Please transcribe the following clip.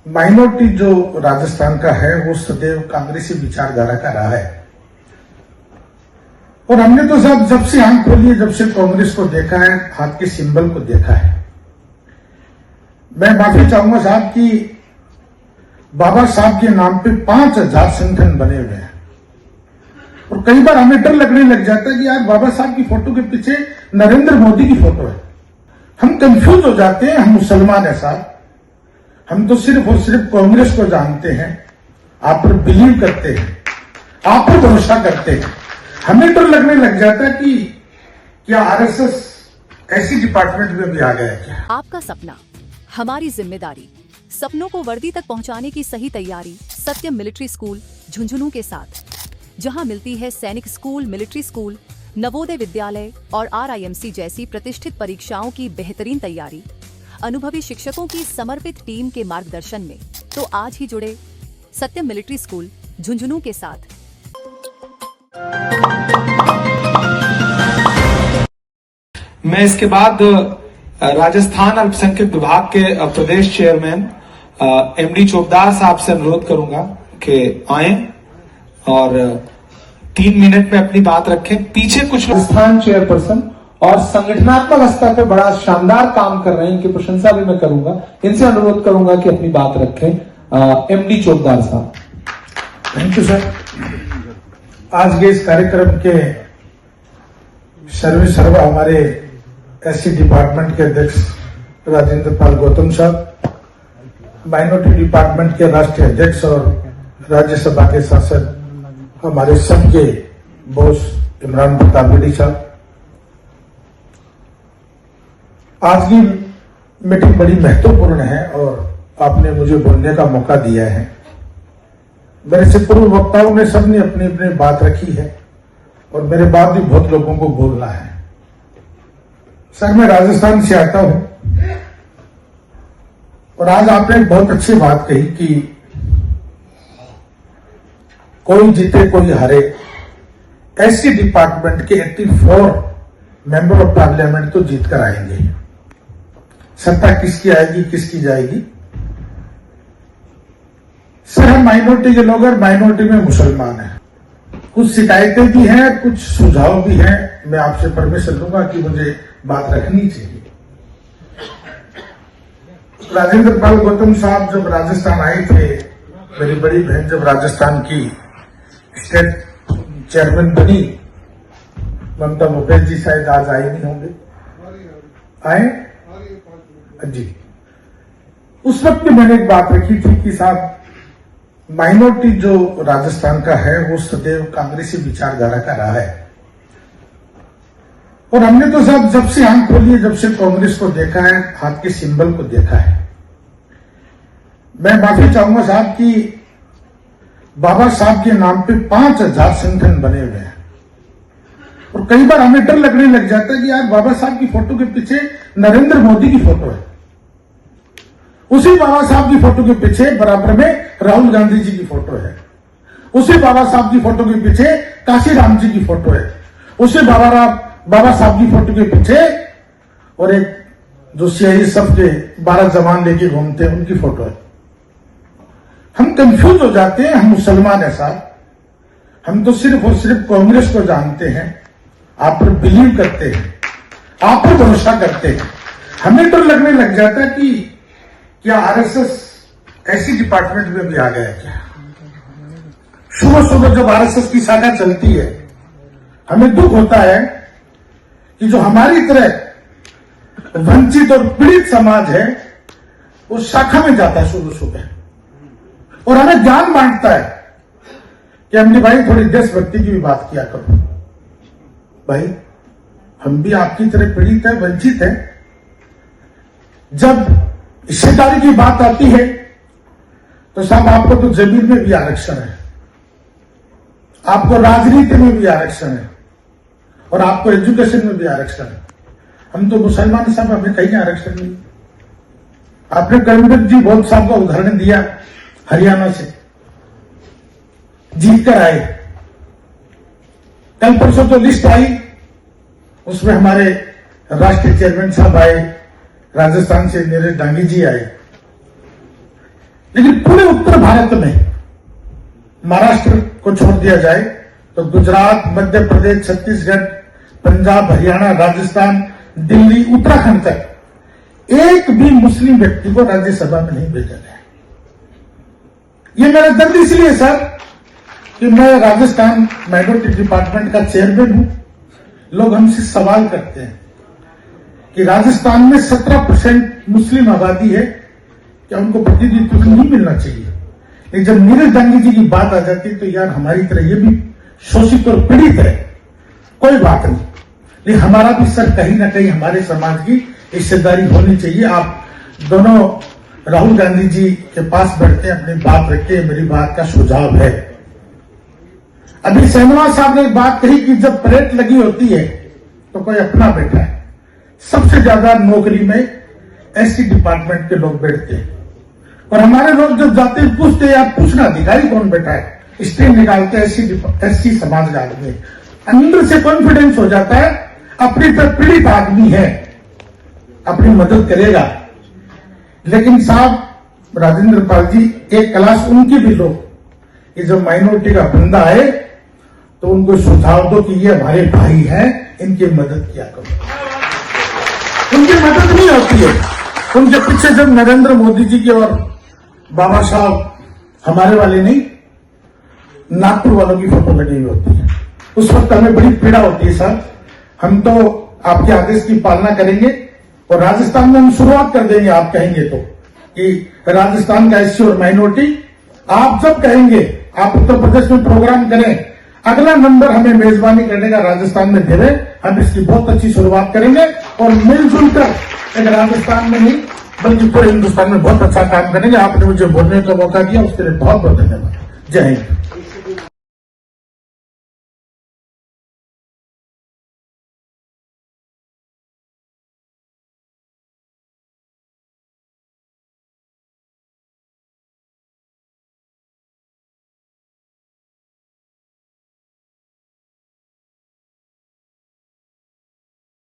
Minority जो राजस्थान का है वो सदैव कांग्रेसी विचारधारा का रहा है और हमने तो साहब जब से आंख खोली है, जब से कांग्रेस को देखा है, हाथ के सिंबल को देखा है। मैं माफी चाहूंगा साहब कि बाबा साहब के नाम पे 5000 संगठन बने हुए हैं और कई बार हमें डर लगने लग जाता है कि यार बाबा साहब की फोटो के पीछे नरेंद्र मोदी की फोटो है। हम कंफ्यूज हो जाते हैं। हम मुसलमान है साहब, हम तो सिर्फ और सिर्फ कांग्रेस को जानते हैं, आप पर बिलीव करते हैं, आप पर भरोसा करते हैं। हमें डर लगने लग जाता है कि क्या आरएसएस ऐसी डिपार्टमेंट में भी आ गया है क्या। आपका सपना हमारी जिम्मेदारी, सपनों को वर्दी तक पहुंचाने की सही तैयारी सत्यम मिलिट्री स्कूल झुंझुनू के साथ, जहां मिलती है सैनिक school, military school, Navodaya Vidyalaya और RIMC जैसी प्रतिष्ठित परीक्षाओं की बेहतरीन तैयारी, अनुभवी शिक्षकों की समर्पित टीम के मार्गदर्शन में। तो आज ही जुड़े सत्यम मिलिट्री स्कूल झुंझुनू के साथ। मैं इसके बाद राजस्थान अल्पसंख्यक विभाग के प्रदेश चेयरमैन MD चोपदार साहब से अनुरोध करूंगा कि आए और 3 मिनट में अपनी बात रखें। पीछे कुछ राजस्थान चेयरपर्सन और संगठनात्मक स्तर पे बड़ा शानदार काम कर रहे हैं, इनकी प्रशंसा भी मैं करूंगा। इनसे अनुरोध करूंगा कि अपनी बात रखें। MD चोपदार साहब। Thank you sir. आज के इस कार्यक्रम के सर्वा हमारे SC डिपार्टमेंट के अध्यक्ष राजेंद्र पाल गौतम साहब, माइनॉरिटी डिपार्टमेंट के राष्ट्रीय अध्यक्ष और राज्यसभा के सांसद हमारे सबके बॉस इमरान प्रताप रेड्डी साहब। आज की मीटिंग बड़ी महत्वपूर्ण है और आपने मुझे बोलने का मौका दिया है। मेरे से पूर्व वक्ताओं ने सबने अपनी अपनी बात रखी है और मेरे बाद भी बहुत लोगों को बोलना है। सर, मैं राजस्थान से आता हूं और आज आपने एक बहुत अच्छी बात कही कि कोई जीते कोई हारे, SC डिपार्टमेंट के 84 मेंबर ऑफ पार्लियामेंट तो जीत कर आएंगे। सत्ता किसकी आएगी, किसकी जाएगी। सर, हम माइनॉरिटी के लोग और माइनॉरिटी में मुसलमान हैं। कुछ शिकायतें भी हैं, कुछ सुझाव भी हैं। मैं आपसे परमिशन लूंगा कि मुझे बात रखनी चाहिए। राजेंद्र पाल गौतम साहब जब राजस्थान आए थे, मेरी बड़ी बहन जब राजस्थान की स्टेट चेयरमैन बनी, ममता भूपेश जी शायद आज आए नहीं होंगे, आए जी। उस वक्त भी मैंने एक बात रखी थी कि साहब माइनॉरिटी जो राजस्थान का है वो सदैव कांग्रेसी विचारधारा का रहा है और हमने तो साहब जब से आंख खोली है, जब से कांग्रेस को देखा है, हाथ के सिंबल को देखा है। मैं माफी चाहूंगा साहब कि बाबा साहब के नाम पे 5000 संगठन बने हुए हैं और कई बार हमें डर लगने लग जाता है कि यार बाबा साहब की फोटो के पीछे नरेंद्र मोदी की फोटो है। उसी बाबा साहब की फोटो के पीछे बराबर में राहुल गांधी जी की फोटो है। उसी बाबा साहब की फोटो के पीछे काशी राम जी की फोटो है। उसी बाबा साहब की फोटो के पीछे और एक जो CISF के 12 जवान लेके घूमते हैं उनकी फोटो है। हम कंफ्यूज हो जाते हैं। हम मुसलमान है साहब, हम तो सिर्फ और सिर्फ कांग्रेस को जानते हैं, आप पर बिलीव करते हैं, आप पर भरोसा करते हैं। हमें डर लगने लग जाता है कि क्या RSS ऐसी डिपार्टमेंट में भी आ गया है क्या। सुबह सुबह जब RSS की शाखा चलती है, हमें दुख होता है कि जो हमारी तरह वंचित और पीड़ित समाज है उस शाखा में जाता है सुबह सुबह और हमें ज्ञान बांटता है कि हमने भाई थोड़ी देशभक्ति की भी बात किया करो। भाई, हम भी आपकी तरह पीड़ित है, वंचित है। जब हिस्सेदारी की बात आती है तो साहब आपको तो जमीन में भी आरक्षण है, आपको राजनीति में भी आरक्षण है और आपको एजुकेशन में भी आरक्षण है। हम तो मुसलमान साहब, हमें कहीं आरक्षण नहीं। आपने कर्मवीर जी बहुत साहब का उदाहरण दिया, हरियाणा से जीत कर आए। कल परसों तो लिस्ट आई, उसमें हमारे राष्ट्रीय चेयरमैन साहब आए, राजस्थान से नीरज डांगी जी आए। लेकिन पूरे उत्तर भारत में महाराष्ट्र को छोड़ दिया जाए तो गुजरात, मध्य प्रदेश, छत्तीसगढ़, पंजाब, हरियाणा, राजस्थान, दिल्ली, उत्तराखंड तक एक भी मुस्लिम व्यक्ति को राज्यसभा में नहीं भेजा गया। ये मेरा दर्द इसलिए सर कि मैं राजस्थान माइनॉरिटी डिपार्टमेंट का चेयरमैन हूं। लोग हमसे सवाल करते हैं कि राजस्थान में 17% मुस्लिम आबादी है, क्या उनको प्रतिनिधित्व नहीं मिलना चाहिए? लेकिन जब नीरज डांगी जी की बात आ जाती है तो यार हमारी तरह ये भी शोषित और पीड़ित है, कोई बात नहीं, लेकिन हमारा भी सर कहीं ना कहीं हमारे समाज की हिस्सेदारी होनी चाहिए। आप दोनों राहुल गांधी जी के पास बैठते हैं, अपनी बात रखते हैं, मेरी बात का सुझाव है। अभी सहनवाज साहब ने एक बात कही कि जब परेड लगी होती है तो कोई अपना बैठा है। सबसे ज्यादा नौकरी में एससी डिपार्टमेंट के लोग बैठते हैं और हमारे लोग जब जाते हैं पूछते हैं, आप पूछना अधिकारी कौन बैठा है, स्ट्रीम निकालते हैं एससी समाज का आदमी। अंदर से कॉन्फिडेंस हो जाता है अपनी तरफ पीड़ित आदमी है, अपनी मदद करेगा। लेकिन साहब राजेंद्र पाल जी, एक क्लास उनकी भी लो कि जब माइनॉरिटी का बंदा आए तो उनको सुझाव दो कि ये हमारे भाई हैं, इनकी मदद किया करो। उनकी मदद नहीं होती है। उनके पीछे जब नरेंद्र मोदी जी की और बाबा साहब हमारे वाले नहीं, नागपुर वालों की फोटो लगी हुई होती है, उस वक्त हमें बड़ी पीड़ा होती है सर। हम तो आपके आदेश की पालना करेंगे और राजस्थान में हम शुरुआत कर देंगे, आप कहेंगे तो, कि राजस्थान का एससी और माइनॉरिटी आप जब कहेंगे, आप उत्तर प्रदेश में प्रोग्राम करें, अगला नंबर हमें मेजबानी करने का राजस्थान में दे रहे, हम इसकी बहुत अच्छी शुरुआत करेंगे और मिलजुल कर एक राजस्थान में नहीं बल्कि पूरे हिंदुस्तान में बहुत अच्छा काम करेंगे। आपने मुझे बोलने का मौका दिया, उसके लिए बहुत बहुत धन्यवाद। जय हिंद।